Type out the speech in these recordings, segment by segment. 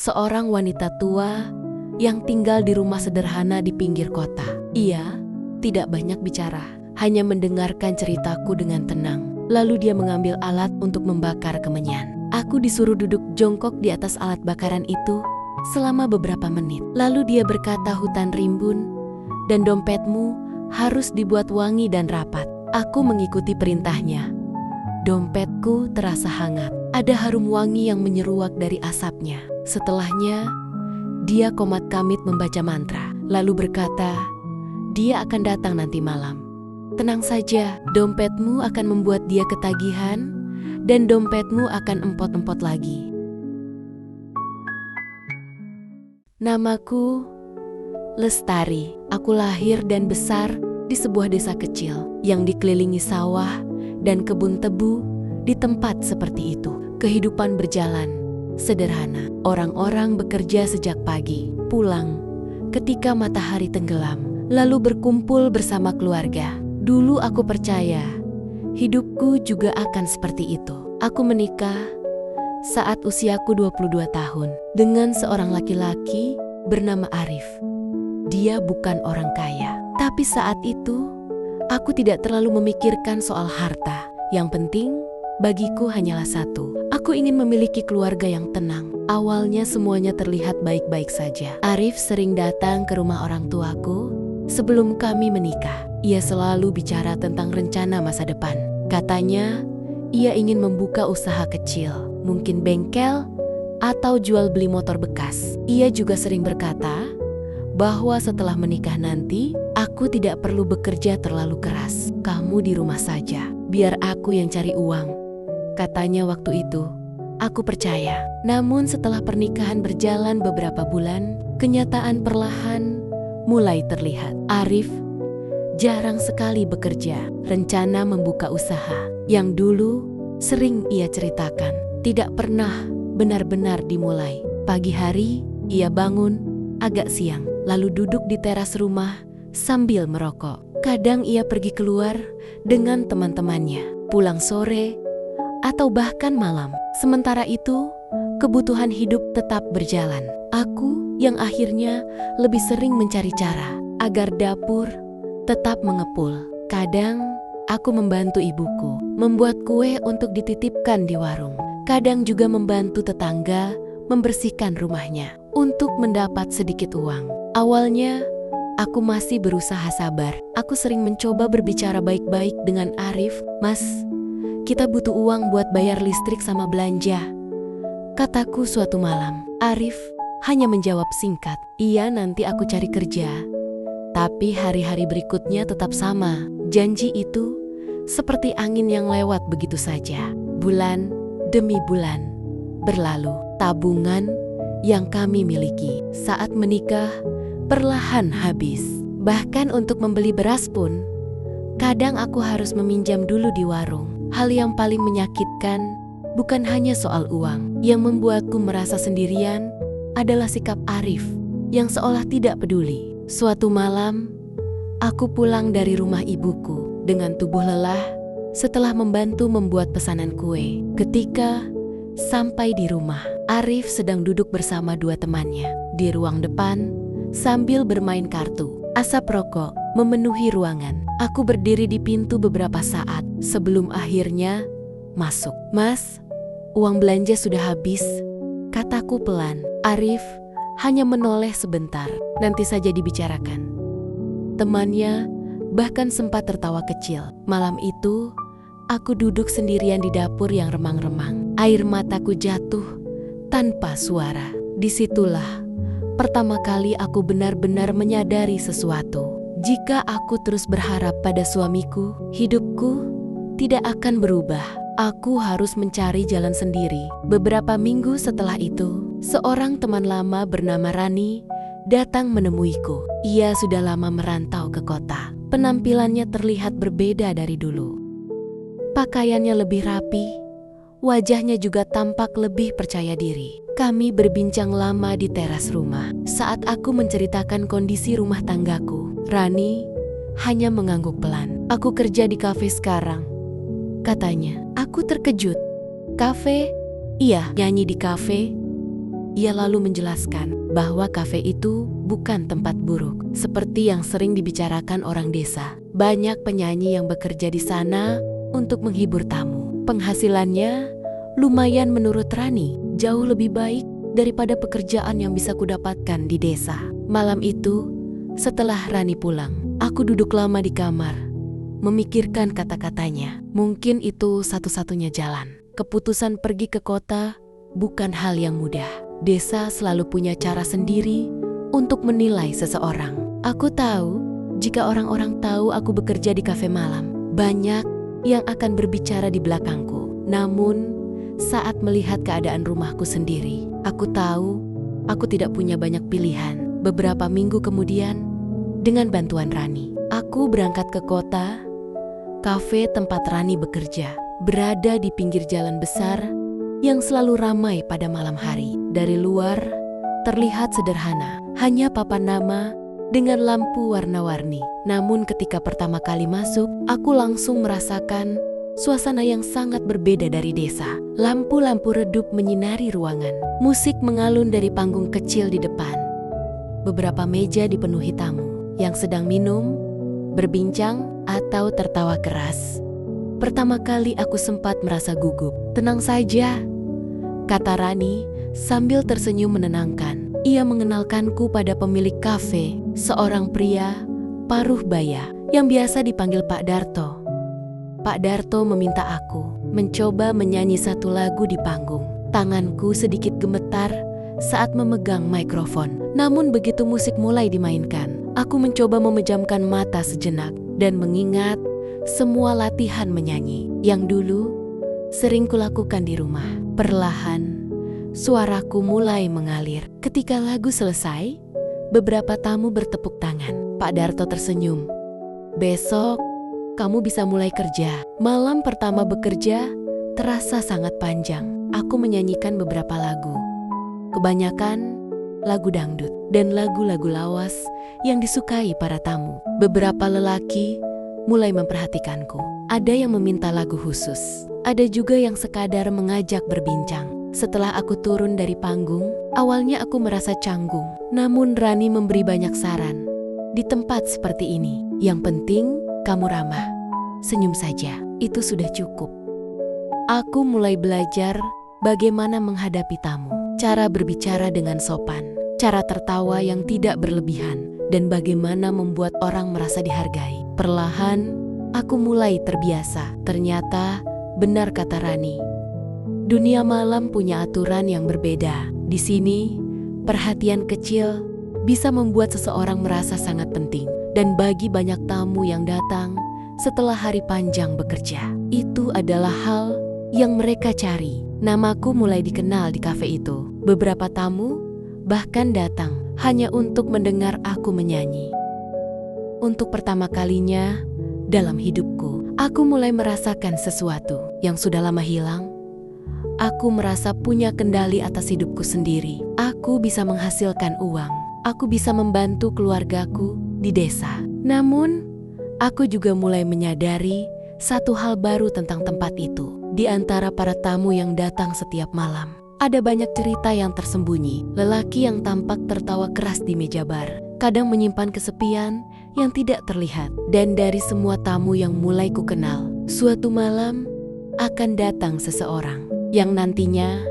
seorang wanita tua yang tinggal di rumah sederhana di pinggir kota. Ia tidak banyak bicara, hanya mendengarkan ceritaku dengan tenang. Lalu dia mengambil alat untuk membakar kemenyan. Aku disuruh duduk jongkok di atas alat bakaran itu selama beberapa menit. Lalu dia berkata, hutan rimbun dan dompetmu harus dibuat wangi dan rapat. Aku mengikuti perintahnya. Dompetku terasa hangat. Ada harum wangi yang menyeruak dari asapnya. Setelahnya, dia komat kamit membaca mantra. Lalu berkata, dia akan datang nanti malam. Tenang saja, dompetmu akan membuat dia ketagihan dan dompetmu akan empot-empot lagi. Namaku Lestari. Aku lahir dan besar di sebuah desa kecil yang dikelilingi sawah dan kebun tebu. Di tempat seperti itu, kehidupan berjalan sederhana. Orang-orang bekerja sejak pagi, pulang ketika matahari tenggelam, lalu berkumpul bersama keluarga. Dulu aku percaya hidupku juga akan seperti itu. Aku menikah saat usiaku 22 tahun dengan seorang laki-laki bernama Arif. Dia bukan orang kaya, tapi saat itu aku tidak terlalu memikirkan soal harta. Yang penting bagiku hanyalah satu. Aku ingin memiliki keluarga yang tenang. Awalnya semuanya terlihat baik-baik saja. Arif sering datang ke rumah orang tuaku sebelum kami menikah. Ia selalu bicara tentang rencana masa depan. Katanya, ia ingin membuka usaha kecil, mungkin bengkel atau jual beli motor bekas. Ia juga sering berkata bahwa setelah menikah nanti, aku tidak perlu bekerja terlalu keras. Kamu di rumah saja, biar aku yang cari uang. Katanya waktu itu, aku percaya. Namun setelah pernikahan berjalan beberapa bulan, kenyataan perlahan mulai terlihat. Arif jarang sekali bekerja. Rencana membuka usaha yang dulu sering ia ceritakan tidak pernah benar-benar dimulai. Pagi hari ia bangun agak siang, lalu duduk di teras rumah sambil merokok. Kadang ia pergi keluar dengan teman-temannya, pulang sore atau bahkan malam. Sementara itu, kebutuhan hidup tetap berjalan. Aku yang akhirnya lebih sering mencari cara agar dapur tetap mengepul. Kadang aku membantu ibuku membuat kue untuk dititipkan di warung. Kadang juga membantu tetangga membersihkan rumahnya untuk mendapat sedikit uang. Awalnya aku masih berusaha sabar. Aku sering mencoba berbicara baik-baik dengan Arif. Mas, kita butuh uang buat bayar listrik sama belanja, kataku suatu malam. Arif hanya menjawab singkat, iya nanti aku cari kerja. Tapi hari-hari berikutnya tetap sama. Janji itu seperti angin yang lewat begitu saja. Bulan demi bulan berlalu. Tabungan yang kami miliki saat menikah perlahan habis. Bahkan untuk membeli beras pun, kadang aku harus meminjam dulu di warung. Hal yang paling menyakitkan bukan hanya soal uang. Yang membuatku merasa sendirian adalah sikap Arif yang seolah tidak peduli. Suatu malam, aku pulang dari rumah ibuku dengan tubuh lelah setelah membantu membuat pesanan kue. Ketika sampai di rumah, Arif sedang duduk bersama dua temannya di ruang depan sambil bermain kartu. Asap rokok memenuhi ruangan. Aku berdiri di pintu beberapa saat sebelum akhirnya masuk. Mas, uang belanja sudah habis, kataku pelan. Arif hanya menoleh sebentar, nanti saja dibicarakan. Temannya bahkan sempat tertawa kecil. Malam itu, aku duduk sendirian di dapur yang remang-remang. Air mataku jatuh tanpa suara. Disitulah pertama kali aku benar-benar menyadari sesuatu. Jika aku terus berharap pada suamiku, hidupku tidak akan berubah. Aku harus mencari jalan sendiri. Beberapa minggu setelah itu, seorang teman lama bernama Rani datang menemuiku. Ia sudah lama merantau ke kota. Penampilannya terlihat berbeda dari dulu. Pakaiannya lebih rapi, wajahnya juga tampak lebih percaya diri. Kami berbincang lama di teras rumah. Saat aku menceritakan kondisi rumah tanggaku, Rani hanya mengangguk pelan. Aku kerja di kafe sekarang, katanya. Aku terkejut. Kafe? Iya, nyanyi di kafe? Ia lalu menjelaskan bahwa kafe itu bukan tempat buruk, seperti yang sering dibicarakan orang desa. Banyak penyanyi yang bekerja di sana untuk menghibur tamu. Penghasilannya lumayan menurut Rani, jauh lebih baik daripada pekerjaan yang bisa kudapatkan di desa. Malam itu, setelah Rani pulang, aku duduk lama di kamar, memikirkan kata-katanya. Mungkin itu satu-satunya jalan. Keputusan pergi ke kota bukan hal yang mudah. Desa selalu punya cara sendiri untuk menilai seseorang. Aku tahu, jika orang-orang tahu aku bekerja di kafe malam, banyak yang akan berbicara di belakangku. Namun, saat melihat keadaan rumahku sendiri, aku tahu aku tidak punya banyak pilihan. Beberapa minggu kemudian, dengan bantuan Rani, aku berangkat ke kota. Kafe tempat Rani bekerja berada di pinggir jalan besar yang selalu ramai pada malam hari. Dari luar, terlihat sederhana, hanya papan nama dengan lampu warna-warni. Namun ketika pertama kali masuk, aku langsung merasakan suasana yang sangat berbeda dari desa. Lampu-lampu redup menyinari ruangan. Musik mengalun dari panggung kecil di depan. Beberapa meja dipenuhi tamu yang sedang minum, berbincang, atau tertawa keras. Pertama kali aku sempat merasa gugup. "Tenang saja," kata Rani sambil tersenyum menenangkan. Ia mengenalkanku pada pemilik kafe, seorang pria paruh baya yang biasa dipanggil Pak Darto. Pak Darto meminta aku mencoba menyanyi satu lagu di panggung. Tanganku sedikit gemetar saat memegang mikrofon. Namun begitu musik mulai dimainkan, aku mencoba memejamkan mata sejenak dan mengingat semua latihan menyanyi yang dulu sering kulakukan di rumah. Perlahan, suaraku mulai mengalir. Ketika lagu selesai, beberapa tamu bertepuk tangan. Pak Darto tersenyum. "Besok kamu bisa mulai kerja." Malam pertama bekerja terasa sangat panjang. Aku menyanyikan beberapa lagu. Kebanyakan lagu dangdut dan lagu-lagu lawas yang disukai para tamu. Beberapa lelaki mulai memperhatikanku. Ada yang meminta lagu khusus. Ada juga yang sekadar mengajak berbincang. Setelah aku turun dari panggung, awalnya aku merasa canggung. Namun Rani memberi banyak saran. "Di tempat seperti ini, yang penting kamu ramah. Senyum saja, itu sudah cukup." Aku mulai belajar bagaimana menghadapi tamu, cara berbicara dengan sopan, cara tertawa yang tidak berlebihan, dan bagaimana membuat orang merasa dihargai. Perlahan, aku mulai terbiasa. Ternyata, benar kata Rani, dunia malam punya aturan yang berbeda. Di sini, perhatian kecil bisa membuat seseorang merasa sangat penting. Dan bagi banyak tamu yang datang setelah hari panjang bekerja, itu adalah hal yang mereka cari. Namaku mulai dikenal di kafe itu. Beberapa tamu bahkan datang hanya untuk mendengar aku menyanyi. Untuk pertama kalinya dalam hidupku, aku mulai merasakan sesuatu yang sudah lama hilang. Aku merasa punya kendali atas hidupku sendiri. Aku bisa menghasilkan uang. Aku bisa membantu keluargaku di desa. Namun, aku juga mulai menyadari satu hal baru tentang tempat itu. Di antara para tamu yang datang setiap malam, ada banyak cerita yang tersembunyi. Lelaki yang tampak tertawa keras di meja bar, kadang menyimpan kesepian yang tidak terlihat. Dan dari semua tamu yang mulai kukenal, suatu malam akan datang seseorang yang nantinya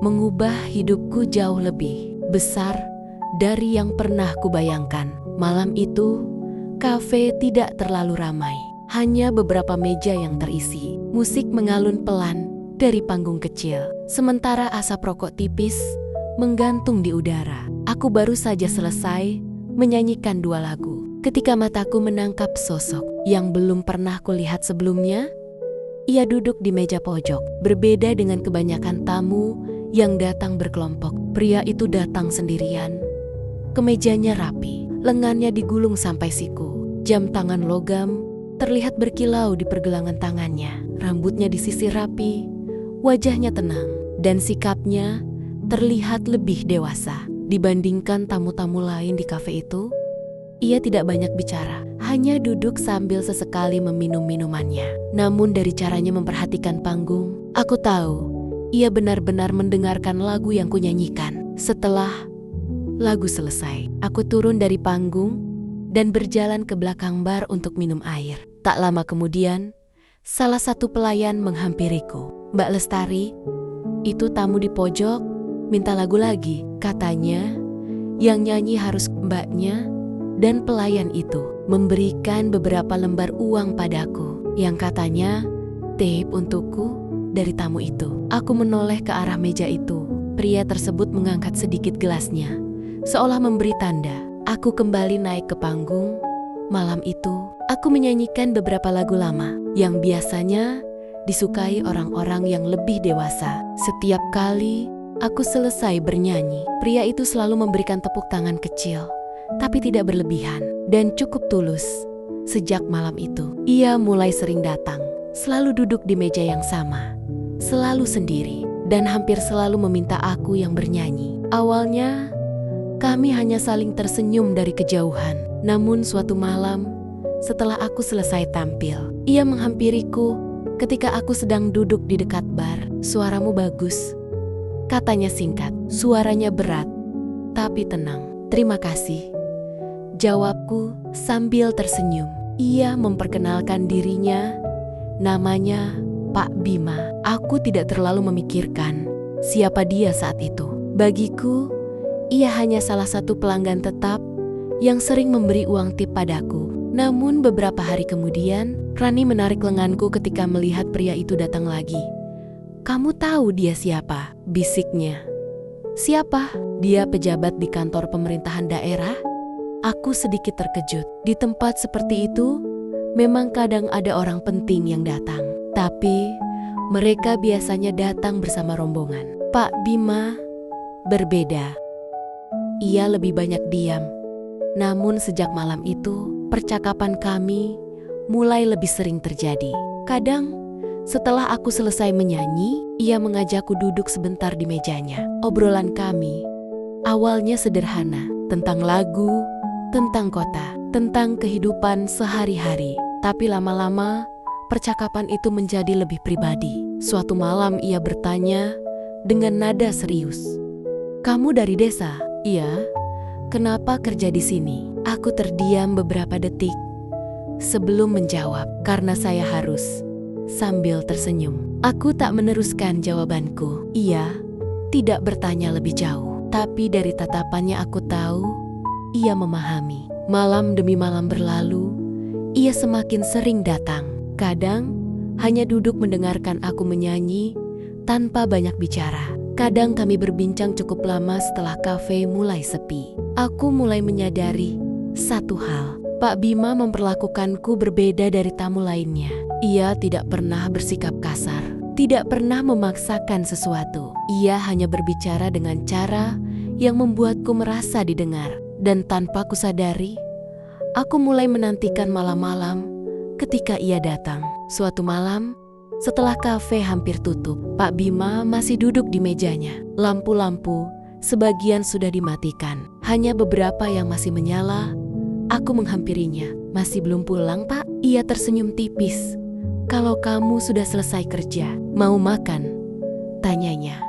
mengubah hidupku jauh lebih besar dari yang pernah kubayangkan. Malam itu, kafe tidak terlalu ramai. Hanya beberapa meja yang terisi. Musik mengalun pelan dari panggung kecil, sementara asap rokok tipis menggantung di udara. Aku baru saja selesai menyanyikan 2 lagu, ketika mataku menangkap sosok yang belum pernah kulihat sebelumnya. Ia duduk di meja pojok, berbeda dengan kebanyakan tamu yang datang berkelompok. Pria itu datang sendirian. Kemejanya rapi, lengannya digulung sampai siku. Jam tangan logam terlihat berkilau di pergelangan tangannya. Rambutnya disisir rapi, wajahnya tenang, dan sikapnya terlihat lebih dewasa. Dibandingkan tamu-tamu lain di kafe itu, ia tidak banyak bicara, hanya duduk sambil sesekali meminum minumannya. Namun dari caranya memperhatikan panggung, aku tahu ia benar-benar mendengarkan lagu yang kunyanyikan. Setelah lagu selesai, aku turun dari panggung dan berjalan ke belakang bar untuk minum air. Tak lama kemudian, salah satu pelayan menghampiriku. "Mbak Lestari, itu tamu di pojok minta lagu lagi. Katanya yang nyanyi harus mbaknya." Dan pelayan itu memberikan beberapa lembar uang padaku yang katanya tip untukku dari tamu itu. Aku menoleh ke arah meja itu. Pria tersebut mengangkat sedikit gelasnya, seolah memberi tanda. Aku kembali naik ke panggung. Malam itu, aku menyanyikan beberapa lagu lama yang biasanya disukai orang-orang yang lebih dewasa. Setiap kali aku selesai bernyanyi, pria itu selalu memberikan tepuk tangan kecil, tapi tidak berlebihan dan cukup tulus. Sejak malam itu, ia mulai sering datang, selalu duduk di meja yang sama, selalu sendiri, dan hampir selalu meminta aku yang bernyanyi. Awalnya, kami hanya saling tersenyum dari kejauhan. Namun suatu malam, setelah aku selesai tampil, ia menghampiriku ketika aku sedang duduk di dekat bar. "Suaramu bagus," katanya singkat. Suaranya berat, tapi tenang. "Terima kasih," jawabku sambil tersenyum. Ia memperkenalkan dirinya, namanya Pak Bima. Aku tidak terlalu memikirkan siapa dia saat itu. Bagiku, ia hanya salah satu pelanggan tetap yang sering memberi uang tip padaku. Namun beberapa hari kemudian, Rani menarik lenganku ketika melihat pria itu datang lagi. "Kamu tahu dia siapa?" bisiknya. "Siapa?" "Dia pejabat di kantor pemerintahan daerah." Aku sedikit terkejut. Di tempat seperti itu, memang kadang ada orang penting yang datang. Tapi mereka biasanya datang bersama rombongan. Pak Bima berbeda. Ia lebih banyak diam. Namun sejak malam itu, percakapan kami mulai lebih sering terjadi. Kadang, setelah aku selesai menyanyi, ia mengajakku duduk sebentar di mejanya. Obrolan kami awalnya sederhana, tentang lagu, tentang kota, tentang kehidupan sehari-hari. Tapi lama-lama, percakapan itu menjadi lebih pribadi. Suatu malam ia bertanya dengan nada serius, "Kamu dari desa?" "Iya." "Kenapa kerja di sini?" Aku terdiam beberapa detik sebelum menjawab, "Karena saya harus," sambil tersenyum. Aku tak meneruskan jawabanku. Ia tidak bertanya lebih jauh, tapi dari tatapannya aku tahu ia memahami. Malam demi malam berlalu, ia semakin sering datang. Kadang hanya duduk mendengarkan aku menyanyi tanpa banyak bicara. Kadang kami berbincang cukup lama setelah kafe mulai sepi. Aku mulai menyadari satu hal. Pak Bima memperlakukanku berbeda dari tamu lainnya. Ia tidak pernah bersikap kasar, tidak pernah memaksakan sesuatu. Ia hanya berbicara dengan cara yang membuatku merasa didengar. Dan tanpa kusadari, aku mulai menantikan malam-malam ketika ia datang. Suatu malam, setelah kafe hampir tutup, Pak Bima masih duduk di mejanya. Lampu-lampu sebagian sudah dimatikan, hanya beberapa yang masih menyala. Aku menghampirinya. "Masih belum pulang, Pak?" Ia tersenyum tipis. "Kalau kamu sudah selesai kerja, mau makan?" tanyanya.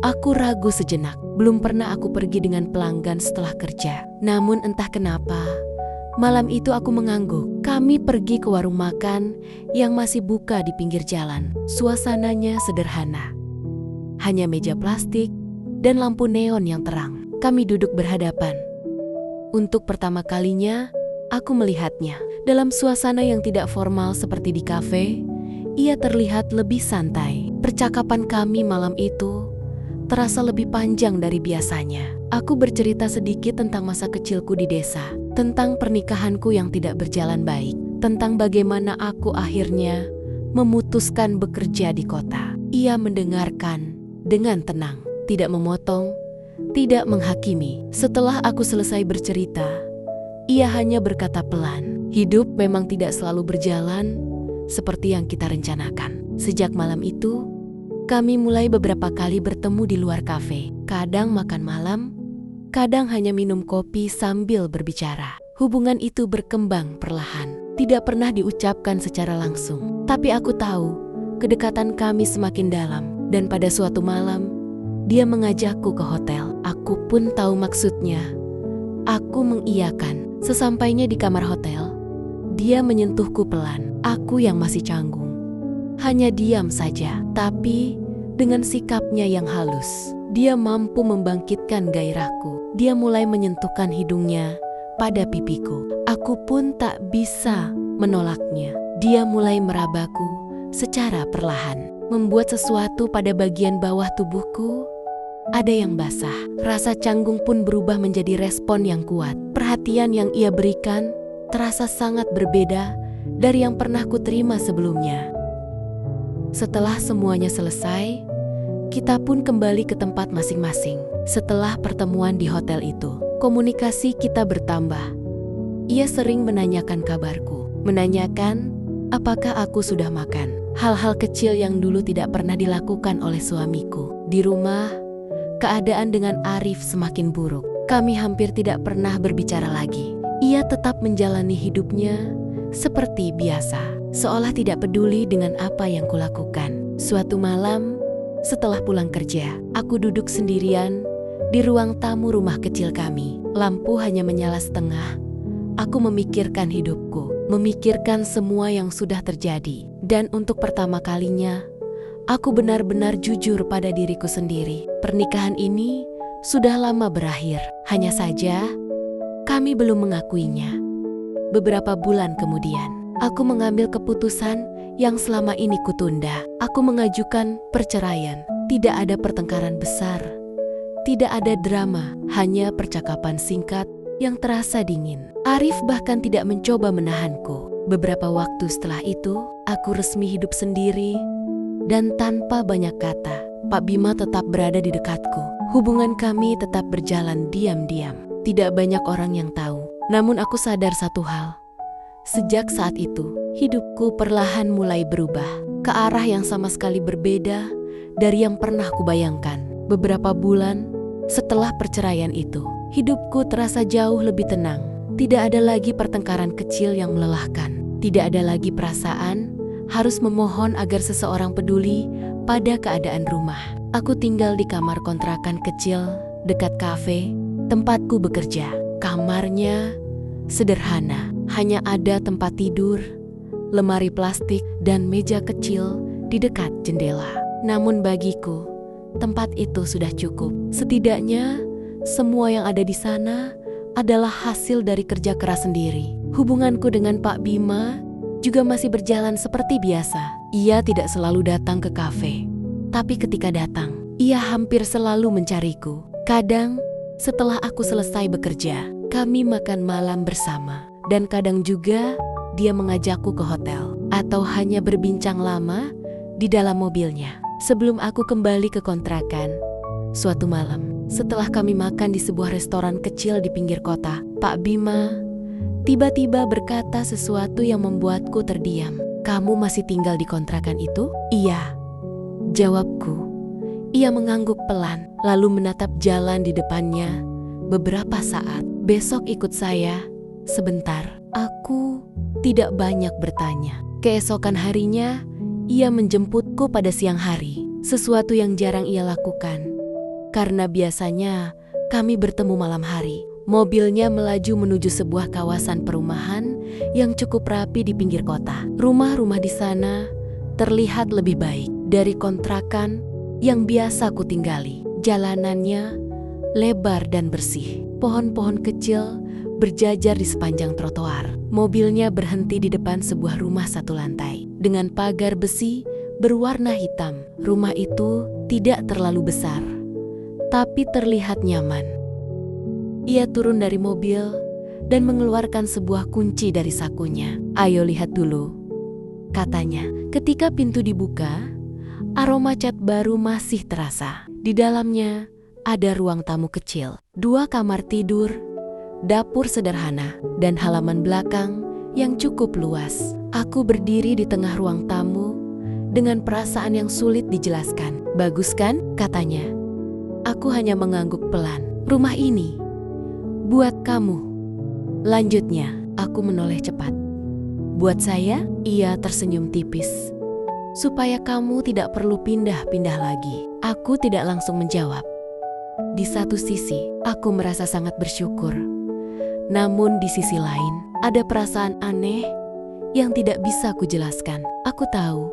Aku ragu sejenak. Belum pernah aku pergi dengan pelanggan setelah kerja. Namun entah kenapa, malam itu aku mengangguk. Kami pergi ke warung makan yang masih buka di pinggir jalan. Suasananya sederhana. Hanya meja plastik dan lampu neon yang terang. Kami duduk berhadapan. Untuk pertama kalinya, aku melihatnya. Dalam suasana yang tidak formal seperti di kafe, ia terlihat lebih santai. Percakapan kami malam itu terasa lebih panjang dari biasanya. Aku bercerita sedikit tentang masa kecilku di desa, tentang pernikahanku yang tidak berjalan baik, tentang bagaimana aku akhirnya memutuskan bekerja di kota. Ia mendengarkan dengan tenang, tidak memotong, tidak menghakimi. Setelah aku selesai bercerita, ia hanya berkata pelan, "Hidup memang tidak selalu berjalan seperti yang kita rencanakan." Sejak malam itu, kami mulai beberapa kali bertemu di luar kafe. Kadang makan malam, kadang hanya minum kopi sambil berbicara. Hubungan itu berkembang perlahan, tidak pernah diucapkan secara langsung. Tapi aku tahu, kedekatan kami semakin dalam. Dan pada suatu malam, dia mengajakku ke hotel. Aku pun tahu maksudnya. Aku mengiyakan. Sesampainya di kamar hotel, dia menyentuhku pelan. Aku yang masih canggung hanya diam saja, tapi dengan sikapnya yang halus, dia mampu membangkitkan gairahku. Dia mulai menyentuhkan hidungnya pada pipiku. Aku pun tak bisa menolaknya. Dia mulai merabaku secara perlahan, membuat sesuatu pada bagian bawah tubuhku ada yang basah. Rasa canggung pun berubah menjadi respon yang kuat. Perhatian yang ia berikan terasa sangat berbeda dari yang pernah kuterima sebelumnya. Setelah semuanya selesai, kita pun kembali ke tempat masing-masing. Setelah pertemuan di hotel itu, komunikasi kita bertambah. Ia sering menanyakan kabarku, menanyakan apakah aku sudah makan. Hal-hal kecil yang dulu tidak pernah dilakukan oleh suamiku. Di rumah, keadaan dengan Arif semakin buruk. Kami hampir tidak pernah berbicara lagi. Ia tetap menjalani hidupnya seperti biasa, seolah tidak peduli dengan apa yang kulakukan. Suatu malam, setelah pulang kerja, aku duduk sendirian di ruang tamu rumah kecil kami. Lampu hanya menyala setengah. Aku memikirkan hidupku, memikirkan semua yang sudah terjadi. Dan untuk pertama kalinya, aku benar-benar jujur pada diriku sendiri. Pernikahan ini sudah lama berakhir. Hanya saja, kami belum mengakuinya. Beberapa bulan kemudian, aku mengambil keputusan yang selama ini kutunda. Aku mengajukan perceraian. Tidak ada pertengkaran besar, tidak ada drama, hanya percakapan singkat yang terasa dingin. Arif bahkan tidak mencoba menahanku. Beberapa waktu setelah itu, aku resmi hidup sendiri dan tanpa banyak kata. Pak Bima tetap berada di dekatku. Hubungan kami tetap berjalan diam-diam. Tidak banyak orang yang tahu. Namun aku sadar satu hal. Sejak saat itu, hidupku perlahan mulai berubah ke arah yang sama sekali berbeda dari yang pernah kubayangkan. Beberapa bulan setelah perceraian itu, hidupku terasa jauh lebih tenang. Tidak ada lagi pertengkaran kecil yang melelahkan. Tidak ada lagi perasaan harus memohon agar seseorang peduli pada keadaan rumah. Aku tinggal di kamar kontrakan kecil dekat kafe tempatku bekerja. Kamarnya sederhana, hanya ada tempat tidur, lemari plastik, dan meja kecil di dekat jendela. Namun bagiku, tempat itu sudah cukup. Setidaknya, semua yang ada di sana adalah hasil dari kerja keras sendiri. Hubunganku dengan Pak Bima juga masih berjalan seperti biasa. Ia tidak selalu datang ke kafe, tapi ketika datang, ia hampir selalu mencariku. Kadang, setelah aku selesai bekerja, kami makan malam bersama. Dan kadang juga dia mengajakku ke hotel atau hanya berbincang lama di dalam mobilnya. Sebelum aku kembali ke kontrakan, suatu malam, setelah kami makan di sebuah restoran kecil di pinggir kota, Pak Bima tiba-tiba berkata sesuatu yang membuatku terdiam. "Kamu masih tinggal di kontrakan itu?" "Iya," jawabku. Ia mengangguk pelan, lalu menatap jalan di depannya beberapa saat. "Besok ikut saya sebentar." Aku tidak banyak bertanya. Keesokan harinya, ia menjemputku pada siang hari, sesuatu yang jarang ia lakukan. Karena biasanya kami bertemu malam hari. Mobilnya melaju menuju sebuah kawasan perumahan yang cukup rapi di pinggir kota. Rumah-rumah di sana terlihat lebih baik dari kontrakan yang biasa ku tinggali. Jalanannya lebar dan bersih. Pohon-pohon kecil berjajar di sepanjang trotoar. Mobilnya berhenti di depan sebuah rumah satu lantai dengan pagar besi berwarna hitam. Rumah itu tidak terlalu besar, tapi terlihat nyaman. Ia turun dari mobil dan mengeluarkan sebuah kunci dari sakunya. "Ayo lihat dulu," katanya. Ketika pintu dibuka, aroma cat baru masih terasa. Di dalamnya ada ruang tamu kecil, 2 kamar tidur, dapur sederhana, dan halaman belakang yang cukup luas. Aku berdiri di tengah ruang tamu dengan perasaan yang sulit dijelaskan. "Bagus kan?" katanya. Aku hanya mengangguk pelan. "Rumah ini buat kamu," lanjutnya. Aku menoleh cepat. "Buat saya?" Ia tersenyum tipis. "Supaya kamu tidak perlu pindah-pindah lagi." Aku tidak langsung menjawab. Di satu sisi, aku merasa sangat bersyukur. Namun di sisi lain, ada perasaan aneh yang tidak bisa kujelaskan. Aku tahu,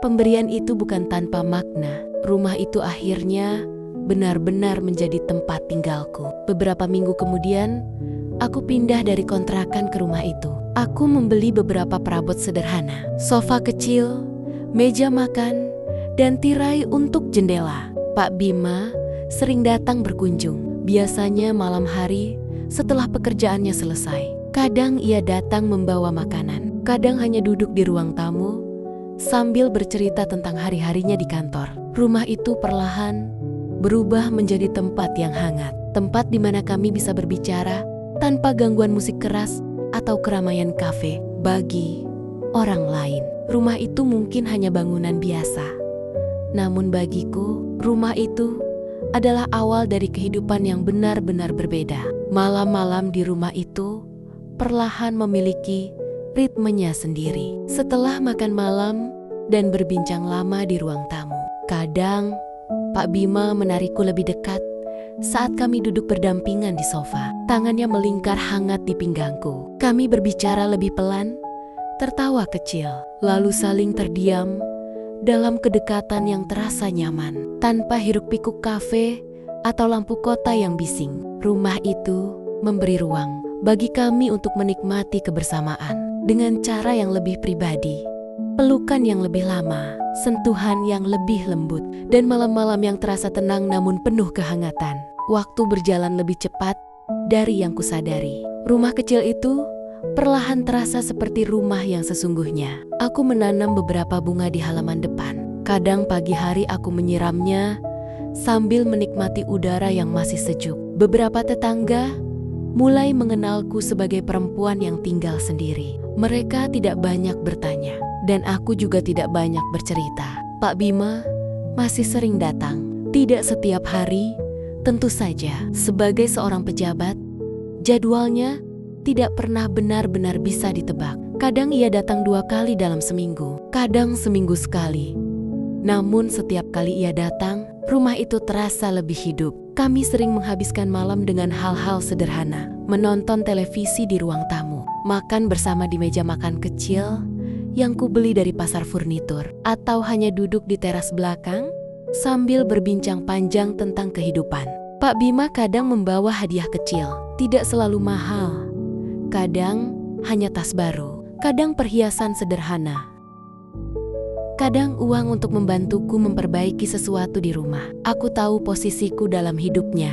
pemberian itu bukan tanpa makna. Rumah itu akhirnya benar-benar menjadi tempat tinggalku. Beberapa minggu kemudian, aku pindah dari kontrakan ke rumah itu. Aku membeli beberapa perabot sederhana, sofa kecil, meja makan, dan tirai untuk jendela. Pak Bima sering datang berkunjung, biasanya malam hari setelah pekerjaannya selesai. Kadang ia datang membawa makanan, kadang hanya duduk di ruang tamu sambil bercerita tentang hari-harinya di kantor. Rumah itu perlahan berubah menjadi tempat yang hangat, tempat di mana kami bisa berbicara tanpa gangguan musik keras atau keramaian kafe. Bagi orang lain, rumah itu mungkin hanya bangunan biasa. Namun bagiku, rumah itu adalah awal dari kehidupan yang benar-benar berbeda. Malam-malam di rumah itu perlahan memiliki ritmenya sendiri. Setelah makan malam dan berbincang lama di ruang tamu, kadang Pak Bima menarikku lebih dekat saat kami duduk berdampingan di sofa. Tangannya melingkar hangat di pinggangku. Kami berbicara lebih pelan, tertawa kecil, lalu saling terdiam dalam kedekatan yang terasa nyaman, tanpa hiruk-pikuk kafe atau lampu kota yang bising. Rumah itu memberi ruang bagi kami untuk menikmati kebersamaan dengan cara yang lebih pribadi. Pelukan yang lebih lama, sentuhan yang lebih lembut, dan malam-malam yang terasa tenang namun penuh kehangatan. Waktu berjalan lebih cepat dari yang kusadari. Rumah kecil itu perlahan terasa seperti rumah yang sesungguhnya. Aku menanam beberapa bunga di halaman depan. Kadang pagi hari aku menyiramnya sambil menikmati udara yang masih sejuk. Beberapa tetangga mulai mengenalku sebagai perempuan yang tinggal sendiri. Mereka tidak banyak bertanya, dan aku juga tidak banyak bercerita. Pak Bima masih sering datang, tidak setiap hari, tentu saja. Sebagai seorang pejabat, jadwalnya tidak pernah benar-benar bisa ditebak. Kadang ia datang 2 kali dalam seminggu, kadang seminggu sekali. Namun setiap kali ia datang, rumah itu terasa lebih hidup. Kami sering menghabiskan malam dengan hal-hal sederhana, menonton televisi di ruang tamu, makan bersama di meja makan kecil yang kubeli dari pasar furnitur, atau hanya duduk di teras belakang sambil berbincang panjang tentang kehidupan. Pak Bima kadang membawa hadiah kecil, tidak selalu mahal. Kadang hanya tas baru, kadang perhiasan sederhana, kadang uang untuk membantuku memperbaiki sesuatu di rumah. Aku tahu posisiku dalam hidupnya.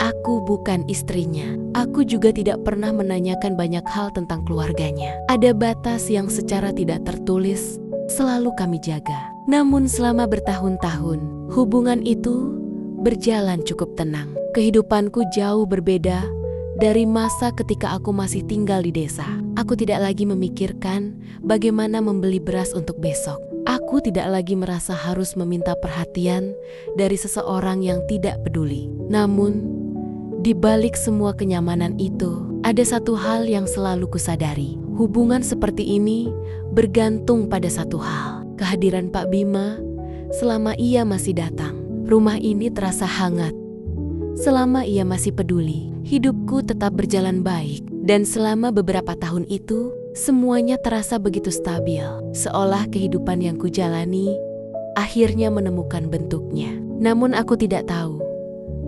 Aku bukan istrinya. Aku juga tidak pernah menanyakan banyak hal tentang keluarganya. Ada batas yang secara tidak tertulis selalu kami jaga. Namun selama bertahun-tahun, hubungan itu berjalan cukup tenang. Kehidupanku jauh berbeda dari masa ketika aku masih tinggal di desa. Aku tidak lagi memikirkan bagaimana membeli beras untuk besok. Aku tidak lagi merasa harus meminta perhatian dari seseorang yang tidak peduli. Namun, di balik semua kenyamanan itu, ada satu hal yang selalu kusadari. Hubungan seperti ini bergantung pada satu hal, kehadiran Pak Bima. Selama ia masih datang, rumah ini terasa hangat. Selama ia masih peduli, hidupku tetap berjalan baik. Dan selama beberapa tahun itu, semuanya terasa begitu stabil. Seolah kehidupan yang kujalani akhirnya menemukan bentuknya. Namun aku tidak tahu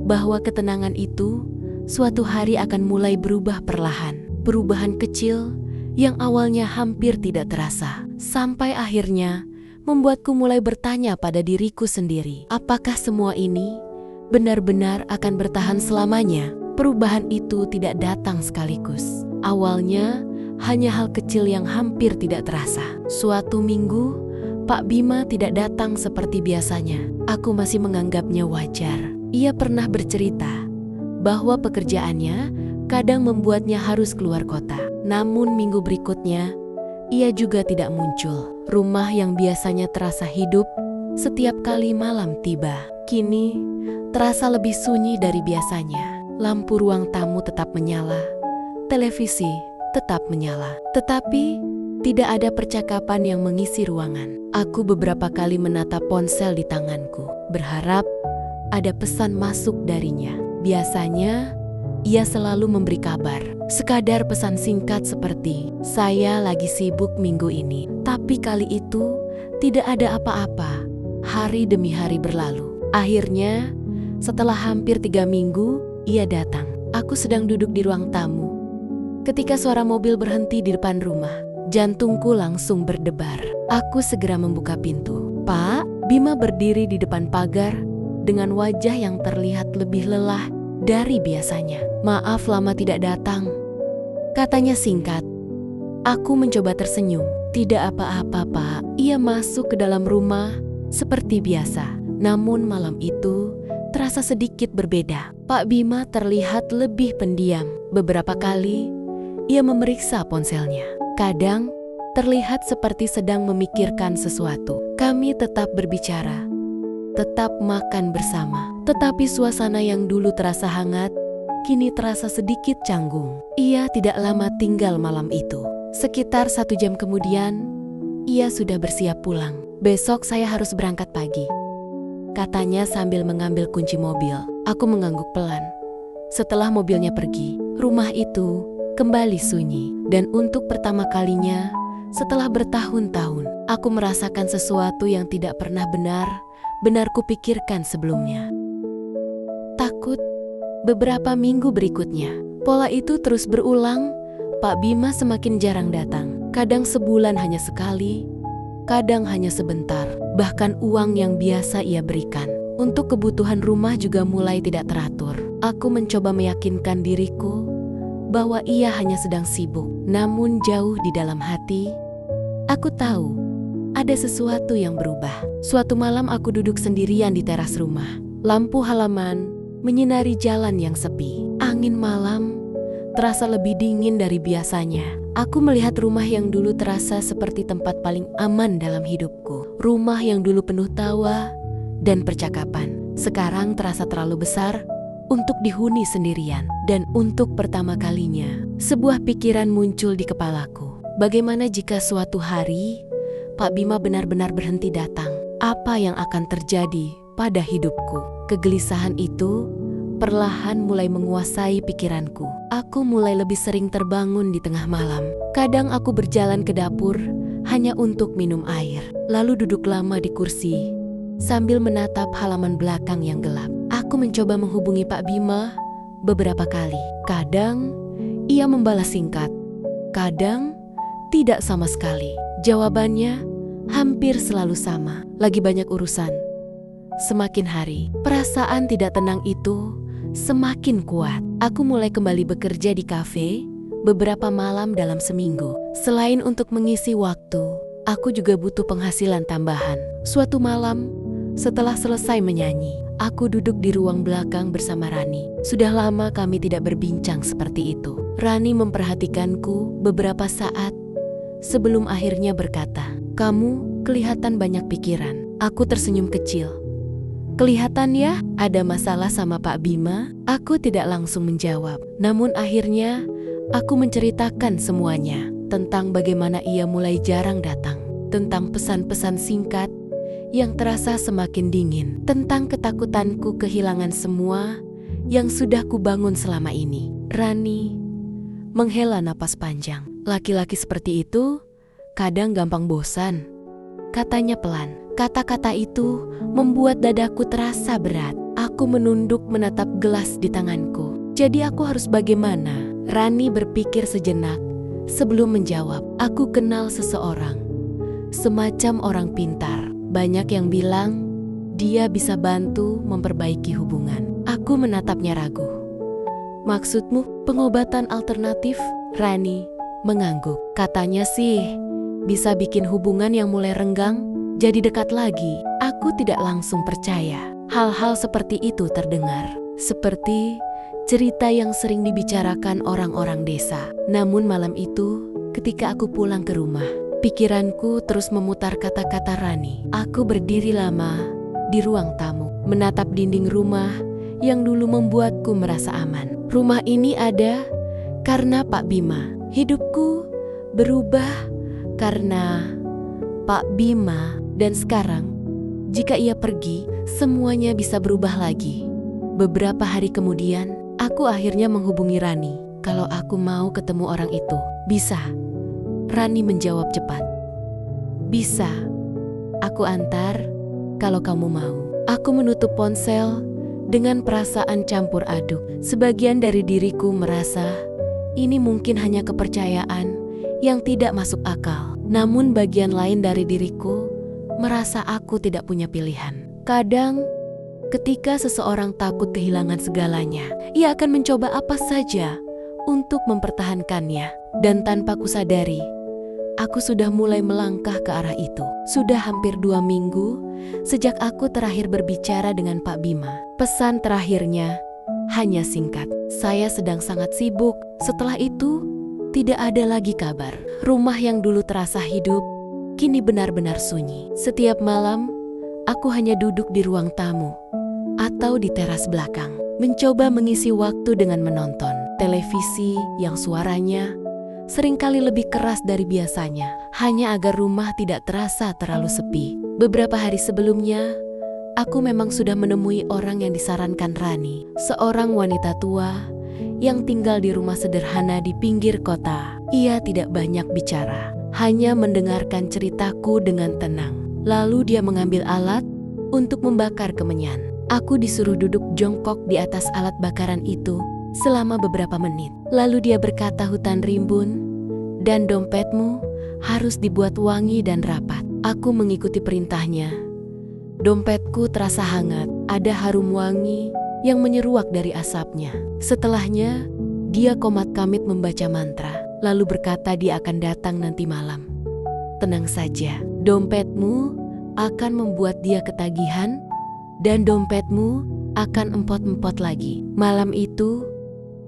bahwa ketenangan itu suatu hari akan mulai berubah perlahan. Perubahan kecil yang awalnya hampir tidak terasa, sampai akhirnya membuatku mulai bertanya pada diriku sendiri, apakah semua ini benar-benar akan bertahan selamanya? Perubahan itu tidak datang sekaligus. Awalnya hanya hal kecil yang hampir tidak terasa. Suatu minggu, Pak Bima tidak datang seperti biasanya. Aku masih menganggapnya wajar. Ia pernah bercerita bahwa pekerjaannya kadang membuatnya harus keluar kota. Namun minggu berikutnya, ia juga tidak muncul. Rumah yang biasanya terasa hidup setiap kali malam tiba, kini terasa lebih sunyi dari biasanya. Lampu ruang tamu tetap menyala, televisi tetap menyala, tetapi tidak ada percakapan yang mengisi ruangan. Aku beberapa kali menatap ponsel di tanganku, berharap ada pesan masuk darinya. Biasanya, ia selalu memberi kabar. Sekadar pesan singkat seperti, "Saya lagi sibuk minggu ini." Tapi kali itu, tidak ada apa-apa. Hari demi hari berlalu. Akhirnya, setelah hampir 3 minggu, ia datang. Aku sedang duduk di ruang tamu. Ketika suara mobil berhenti di depan rumah, jantungku langsung berdebar. Aku segera membuka pintu. "Pak," Bima berdiri di depan pagar dengan wajah yang terlihat lebih lelah dari biasanya. "Maaf lama tidak datang," katanya singkat. Aku mencoba tersenyum. "Tidak apa-apa, Pak." Ia masuk ke dalam rumah seperti biasa. Namun malam itu terasa sedikit berbeda. Pak Bima terlihat lebih pendiam. Beberapa kali ia memeriksa ponselnya. Kadang terlihat seperti sedang memikirkan sesuatu. Kami tetap berbicara, tetap makan bersama. Tetapi suasana yang dulu terasa hangat, kini terasa sedikit canggung. Ia tidak lama tinggal malam itu. Sekitar 1 jam kemudian, ia sudah bersiap pulang. "Besok saya harus berangkat pagi," katanya sambil mengambil kunci mobil. Aku mengangguk pelan. Setelah mobilnya pergi, rumah itu kembali sunyi. Dan untuk pertama kalinya, setelah bertahun-tahun, aku merasakan sesuatu yang tidak pernah benar kupikirkan sebelumnya. Takut. Beberapa minggu berikutnya, pola itu terus berulang. Pak Bima semakin jarang datang. Kadang sebulan hanya sekali, kadang hanya sebentar. Bahkan uang yang biasa ia berikan untuk kebutuhan rumah juga mulai tidak teratur. Aku mencoba meyakinkan diriku bahwa ia hanya sedang sibuk. Namun jauh di dalam hati, aku tahu ada sesuatu yang berubah. Suatu malam aku duduk sendirian di teras rumah. Lampu halaman menyinari jalan yang sepi. Angin malam terasa lebih dingin dari biasanya. Aku melihat rumah yang dulu terasa seperti tempat paling aman dalam hidupku. Rumah yang dulu penuh tawa dan percakapan, sekarang terasa terlalu besar untuk dihuni sendirian. Dan untuk pertama kalinya, sebuah pikiran muncul di kepalaku. Bagaimana jika suatu hari Pak Bima benar-benar berhenti datang? Apa yang akan terjadi pada hidupku? Kegelisahan itu perlahan mulai menguasai pikiranku. Aku mulai lebih sering terbangun di tengah malam. Kadang aku berjalan ke dapur hanya untuk minum air, lalu duduk lama di kursi sambil menatap halaman belakang yang gelap. Aku mencoba menghubungi Pak Bima beberapa kali. Kadang ia membalas singkat, kadang tidak sama sekali. Jawabannya hampir selalu sama, lagi banyak urusan. Semakin hari, perasaan tidak tenang itu semakin kuat. Aku mulai kembali bekerja di kafe beberapa malam dalam seminggu. Selain untuk mengisi waktu, aku juga butuh penghasilan tambahan. Suatu malam, setelah selesai menyanyi, aku duduk di ruang belakang bersama Rani. Sudah lama kami tidak berbincang seperti itu. Rani memperhatikanku beberapa saat sebelum akhirnya berkata, "Kamu kelihatan banyak pikiran." Aku tersenyum kecil. "Kelihatan ya, ada masalah sama Pak Bima?" Aku tidak langsung menjawab. Namun akhirnya, aku menceritakan semuanya. Tentang bagaimana ia mulai jarang datang. Tentang pesan-pesan singkat yang terasa semakin dingin. Tentang ketakutanku kehilangan semua yang sudah kubangun selama ini. Rani menghela napas panjang. "Laki-laki seperti itu kadang gampang bosan," katanya pelan. Kata-kata itu membuat dadaku terasa berat. Aku menunduk menatap gelas di tanganku. Jadi aku harus bagaimana? Rani berpikir sejenak sebelum menjawab. "Aku kenal seseorang, semacam orang pintar. Banyak yang bilang dia bisa bantu memperbaiki hubungan." Aku menatapnya ragu. "Maksudmu pengobatan alternatif?" Rani mengangguk. "Katanya sih bisa bikin hubungan yang mulai renggang jadi dekat lagi." Aku tidak langsung percaya. Hal-hal seperti itu terdengar seperti cerita yang sering dibicarakan orang-orang desa. Namun malam itu, ketika aku pulang ke rumah, pikiranku terus memutar kata-kata Rani. Aku berdiri lama di ruang tamu, menatap dinding rumah yang dulu membuatku merasa aman. Rumah ini ada karena Pak Bima. Hidupku berubah karena Pak Bima. Dan sekarang, Jika ia pergi, semuanya bisa berubah lagi. Beberapa hari kemudian, aku akhirnya menghubungi Rani. Kalau aku mau ketemu orang itu, bisa? Rani menjawab cepat. Bisa. Aku antar kalau kamu mau. Aku menutup ponsel dengan perasaan campur aduk. Sebagian dari diriku merasa ini mungkin hanya kepercayaan yang tidak masuk akal. Namun bagian lain dari diriku merasa aku tidak punya pilihan. Kadang, ketika seseorang takut kehilangan segalanya, ia akan mencoba apa saja untuk mempertahankannya. Dan tanpa kusadari, aku sudah mulai melangkah ke arah itu. Sudah hampir 2 minggu sejak aku terakhir berbicara dengan Pak Bima. Pesan terakhirnya hanya singkat. Saya sedang sangat sibuk. Setelah itu, tidak ada lagi kabar. Rumah yang dulu terasa hidup, kini benar-benar sunyi. Setiap malam, aku hanya duduk di ruang tamu atau di teras belakang, mencoba mengisi waktu dengan menonton televisi yang suaranya seringkali lebih keras dari biasanya, hanya agar rumah tidak terasa terlalu sepi. Beberapa hari sebelumnya, aku memang sudah menemui orang yang disarankan Rani, seorang wanita tua yang tinggal di rumah sederhana di pinggir kota. Ia tidak banyak bicara, hanya mendengarkan ceritaku dengan tenang. Lalu dia mengambil alat untuk membakar kemenyan. Aku disuruh duduk jongkok di atas alat bakaran itu selama beberapa menit. Lalu dia berkata, hutan rimbun dan dompetmu harus dibuat wangi dan rapat. Aku mengikuti perintahnya. Dompetku terasa hangat, ada harum wangi yang menyeruak dari asapnya. Setelahnya, dia komat-kamit membaca mantra, lalu berkata dia akan datang nanti malam. Tenang saja, dompetmu akan membuat dia ketagihan dan dompetmu akan empot-empot lagi. Malam itu,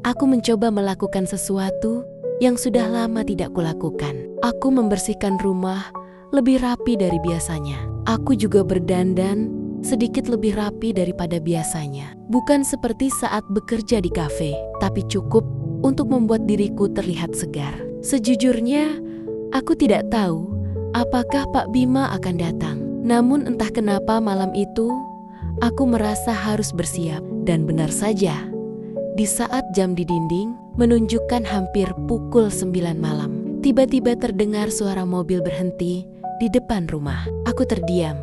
aku mencoba melakukan sesuatu yang sudah lama tidak kulakukan. Aku membersihkan rumah lebih rapi dari biasanya. Aku juga berdandan sedikit lebih rapi daripada biasanya. Bukan seperti saat bekerja di kafe, tapi cukup untuk membuat diriku terlihat segar. Sejujurnya, aku tidak tahu apakah Pak Bima akan datang. Namun entah kenapa malam itu, aku merasa harus bersiap. Dan benar saja, di saat jam di dinding menunjukkan hampir pukul 9 malam, tiba-tiba terdengar suara mobil berhenti di depan rumah. Aku terdiam.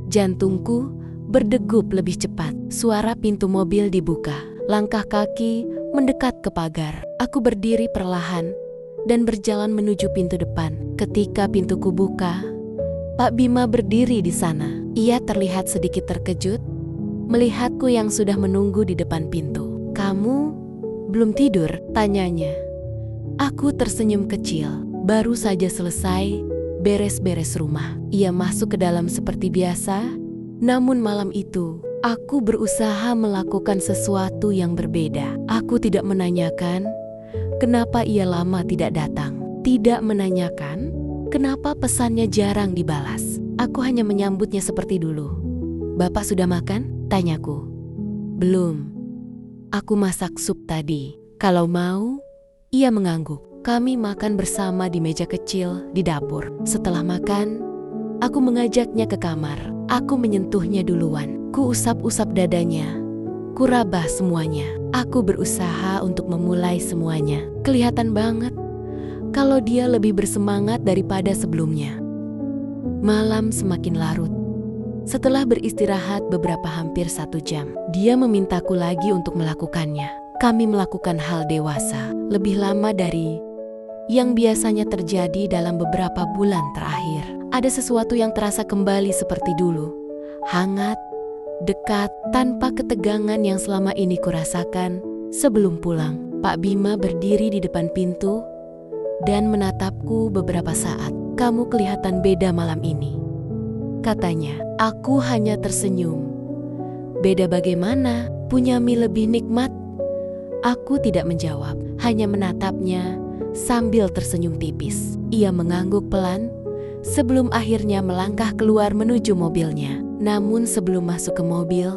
Jantungku berdegup lebih cepat. Suara pintu mobil dibuka. Langkah kaki mendekat ke pagar. Aku berdiri perlahan dan berjalan menuju pintu depan. Ketika pintuku buka, Pak Bima berdiri di sana. Ia terlihat sedikit terkejut melihatku yang sudah menunggu di depan pintu. "Kamu belum tidur?" tanyanya. Aku tersenyum kecil. Baru saja selesai beres-beres rumah. Ia masuk ke dalam seperti biasa, namun malam itu aku berusaha melakukan sesuatu yang berbeda. Aku tidak menanyakan kenapa ia lama tidak datang. Tidak menanyakan kenapa pesannya jarang dibalas. Aku hanya menyambutnya seperti dulu. "Bapak sudah makan?" tanyaku. "Belum. Aku masak sup tadi. Kalau mau?" Ia mengangguk. Kami makan bersama di meja kecil di dapur. Setelah makan, aku mengajaknya ke kamar. Aku menyentuhnya duluan. Ku usap-usap dadanya. Ku rabah semuanya. Aku berusaha untuk memulai semuanya. Kelihatan banget kalau dia lebih bersemangat daripada sebelumnya. Malam semakin larut. Setelah beristirahat beberapa hampir 1 jam, dia memintaku lagi untuk melakukannya. Kami melakukan hal dewasa, lebih lama dari yang biasanya terjadi dalam beberapa bulan terakhir. Ada sesuatu yang terasa kembali seperti dulu. Hangat, dekat, tanpa ketegangan yang selama ini kurasakan sebelum pulang. Pak Bima berdiri di depan pintu dan menatapku beberapa saat. "Kamu kelihatan beda malam ini," katanya. Aku hanya tersenyum. "Beda bagaimana? Punya mie lebih nikmat?" Aku tidak menjawab, hanya menatapnya sambil tersenyum tipis. Ia mengangguk pelan sebelum akhirnya melangkah keluar menuju mobilnya. Namun sebelum masuk ke mobil,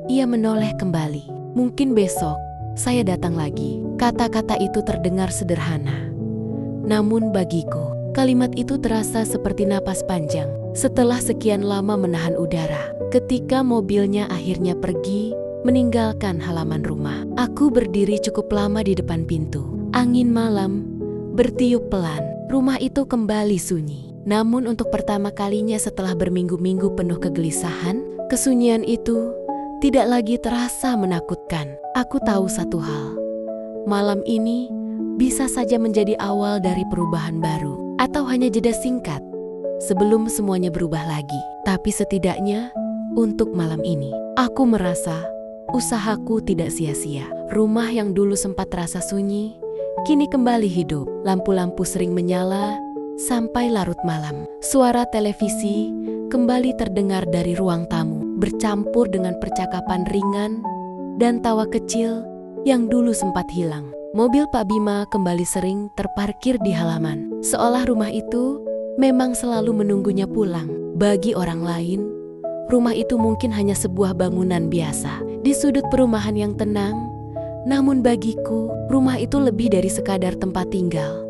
ia menoleh kembali. "Mungkin besok saya datang lagi." Kata-kata itu terdengar sederhana. Namun bagiku, kalimat itu terasa seperti napas panjang. Setelah sekian lama menahan udara, ketika mobilnya akhirnya pergi, meninggalkan halaman rumah. Aku berdiri cukup lama di depan pintu. Angin malam bertiup pelan. Rumah itu kembali sunyi. Namun untuk pertama kalinya setelah berminggu-minggu penuh kegelisahan, kesunyian itu tidak lagi terasa menakutkan. Aku tahu satu hal. Malam ini bisa saja menjadi awal dari perubahan baru, atau hanya jeda singkat sebelum semuanya berubah lagi. Tapi setidaknya untuk malam ini, aku merasa usahaku tidak sia-sia. Rumah yang dulu sempat terasa sunyi, kini kembali hidup. Lampu-lampu sering menyala sampai larut malam. Suara televisi kembali terdengar dari ruang tamu, bercampur dengan percakapan ringan dan tawa kecil yang dulu sempat hilang. Mobil Pak Bima kembali sering terparkir di halaman, seolah rumah itu memang selalu menunggunya pulang. Bagi orang lain, rumah itu mungkin hanya sebuah bangunan biasa di sudut perumahan yang tenang. Namun bagiku, rumah itu lebih dari sekadar tempat tinggal.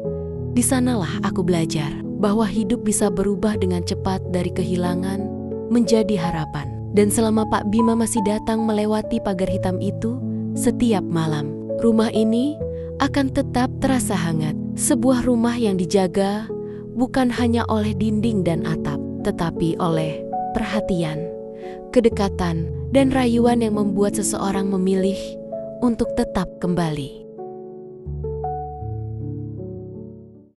Di sanalah aku belajar bahwa hidup bisa berubah dengan cepat dari kehilangan menjadi harapan. Dan selama Pak Bima masih datang melewati pagar hitam itu setiap malam, rumah ini akan tetap terasa hangat. Sebuah rumah yang dijaga bukan hanya oleh dinding dan atap, tetapi oleh perhatian, kedekatan, dan rayuan yang membuat seseorang memilih untuk tetap kembali.